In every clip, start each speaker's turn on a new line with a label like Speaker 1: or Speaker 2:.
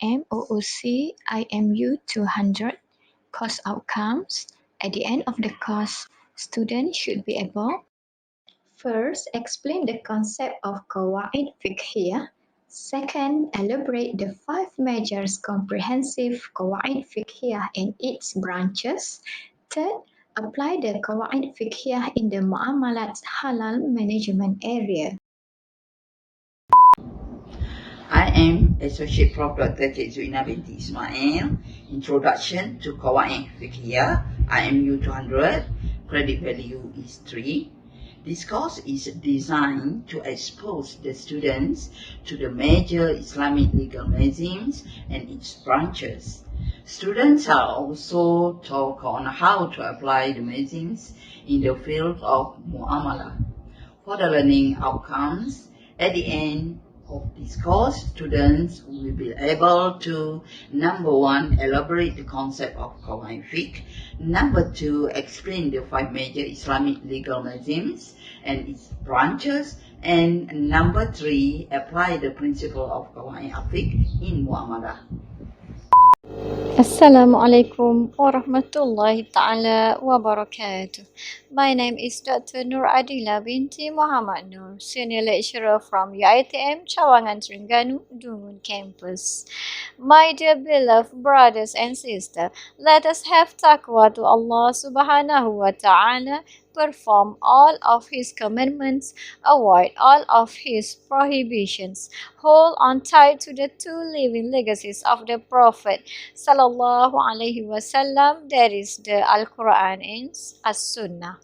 Speaker 1: MOOC IMU200 course outcomes. At the end of the course, students should be able: first, explain the concept of Qawaid Fiqhiyyah. Second, elaborate the 5 major comprehensive Qawaid Fiqhiyyah in its branches. Third, apply the Qawaid Fiqhiyyah in the muamalat halal management area.
Speaker 2: I am Associate Prof. Dr. Cik Zuina binti Ismail. Introduction to Qawaid Fiqhiyyah, IMU200. Credit value is 3. This course is designed to expose the students to the major Islamic legal maxims and its branches. Students are also taught on how to apply the maxims in the field of muamalat. For the learning outcomes, at the end of this course, students will be able to: number 1, elaborate the concept of Qawaid Fiqh; number 2, explain the 5 major Islamic legal maxims and its branches; and number 3, apply the principle of Qawaid Fiqh in muamalah.
Speaker 3: Assalamualaikum warahmatullahi ta'ala wabarakatuh. My name is Dr. Nur Adila binti Muhammad Nur, Senior Lecturer from UiTM Cawangan Terengganu, Dungun Campus. My dear beloved brothers and sisters, let us have taqwa to Allah subhanahu wa ta'ala, perform all of His commandments, avoid all of His prohibitions, hold on tight to the 2 living legacies of the Prophet Sallallahu Alaihi Wasallam, that is the Al-Quran and As-Sunnah.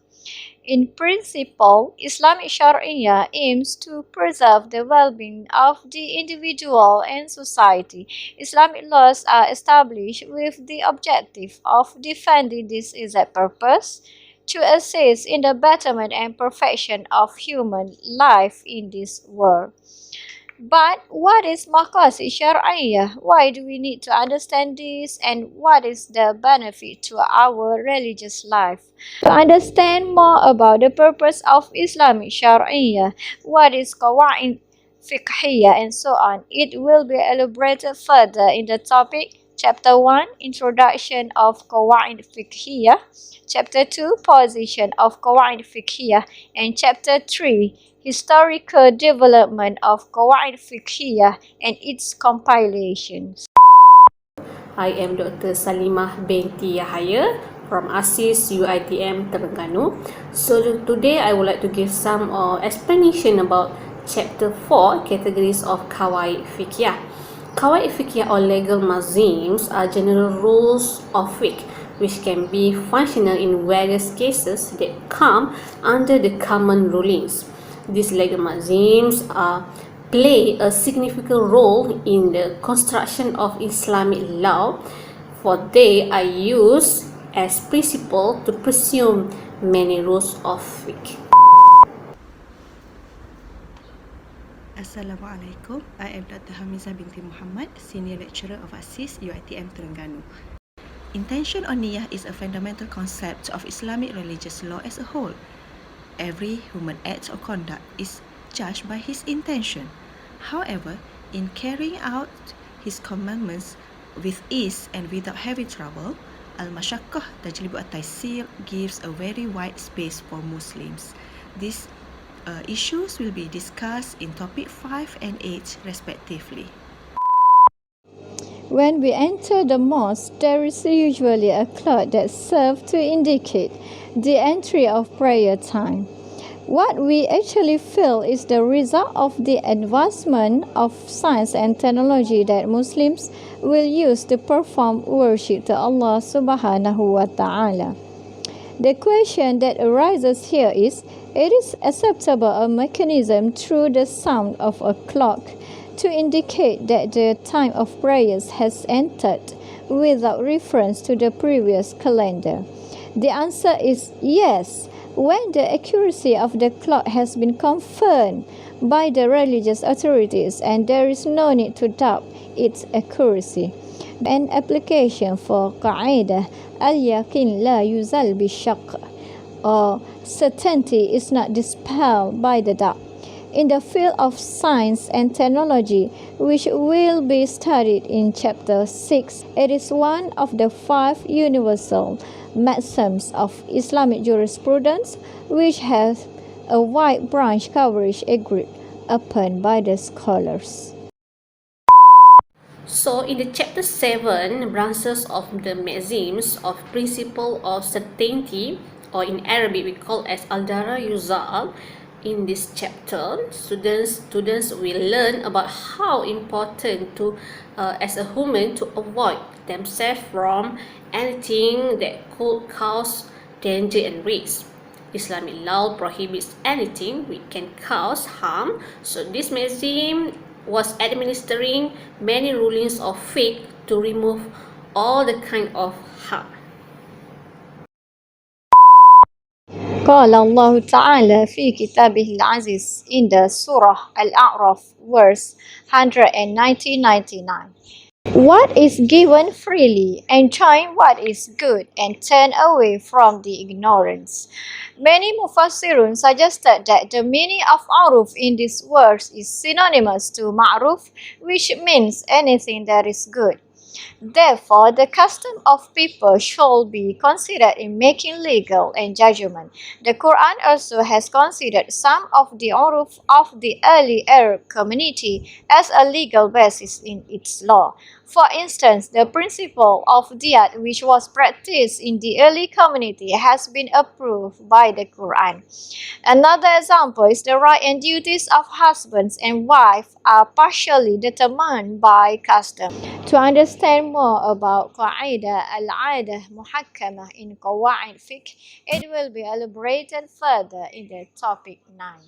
Speaker 3: In principle, Islamic Sharia aims to preserve the well-being of the individual and society. Islamic laws are established with the objective of defending this exact purpose, to assist in the betterment and perfection of human life in this world. But what is maqasid syar'iyyah? Why do we need to understand this, and what is the benefit to our religious life? To understand more about the purpose of Islamic Sharia, what is Qawaid Fiqhiyyah and so on, it will be elaborated further in the topic Chapter 1, Introduction of Qawaid Fiqhiyyah, Chapter 2, Position of Qawaid Fiqhiyyah, and Chapter 3, Historical Development of Qawaid Fiqhiyyah and its compilations.
Speaker 4: I am Dr. Salimah binti Yahaya from ASIS UiTM Terengganu. So today I would like to give some explanation about Chapter 4, Categories of Qawaid Fiqhiyyah. Qawaid Fiqhiyyah or legal maxims are general rules of fiqh which can be functional in various cases that come under the common rulings. These legal maxims play a significant role in the construction of Islamic law, for they are used as principle to presume many rules of fiqh.
Speaker 5: Assalamualaikum. I am Dr. Hamizah binti Muhammad, Senior Lecturer of ASIS UiTM Terengganu. Intention or niyah is a fundamental concept of Islamic religious law as a whole. Every human act or conduct is judged by his intention. However, in carrying out his commandments with ease and without having trouble, al-mashaqqah tajlibu at-taysir gives a very wide space for Muslims. These issues will be discussed in topic 5 and 8 respectively.
Speaker 3: When we enter the mosque, there is usually a clock that serves to indicate the entry of prayer time. What we actually feel is the result of the advancement of science and technology that Muslims will use to perform worship to Allah subhanahu wa ta'ala. The question that arises here is, it is acceptable a mechanism through the sound of a clock to indicate that the time of prayers has entered without reference to the previous calendar? The answer is yes, when the accuracy of the clock has been confirmed by the religious authorities and there is no need to doubt its accuracy. An application for qa'idah al-yaqin la yuzal bi-shaq, or certainty is not dispelled by the doubt. in the field of science and technology, which will be studied in Chapter 6. It is one of the 5 universal maxims of Islamic jurisprudence, which has a wide branch coverage agreed upon by the scholars.
Speaker 4: So in the chapter 7, branches of the maxims of principle of certainty, or in Arabic we call as al-dara yuzal. In this chapter, students will learn about how important to as a human to avoid themselves from anything that could cause danger and risk. Islamic law prohibits anything which can cause harm. So this maxim was administering many rulings of fiqh to remove all the kind of harm.
Speaker 3: قال الله تعالى في كتابه العزيز in the Surah Al-A'raf verse 199. What is given freely, enjoin what is good, and turn away from the ignorance. Many Mufassirun suggested that the meaning of Aruf in this verse is synonymous to Ma'ruf, which means anything that is good. Therefore, the custom of people should be considered in making legal and judgment. The Quran also has considered some of the uruf of the early Arab community as a legal basis in its law. For instance, the principle of diyat, which was practiced in the early community, has been approved by the Quran. Another example is the right and duties of husbands and wife are partially determined by custom. To understand more about Qa'idah al-'Adah Muhakkamah in Qawaid Fiqh, it will be elaborated further in the topic 9.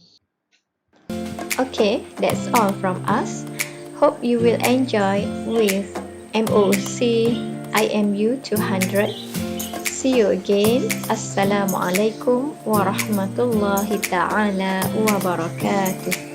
Speaker 1: Okay, that's all from us. Hope you will enjoy with MOOC IMU200. See you again. Assalamualaikum warahmatullahi ta'ala wabarakatuh.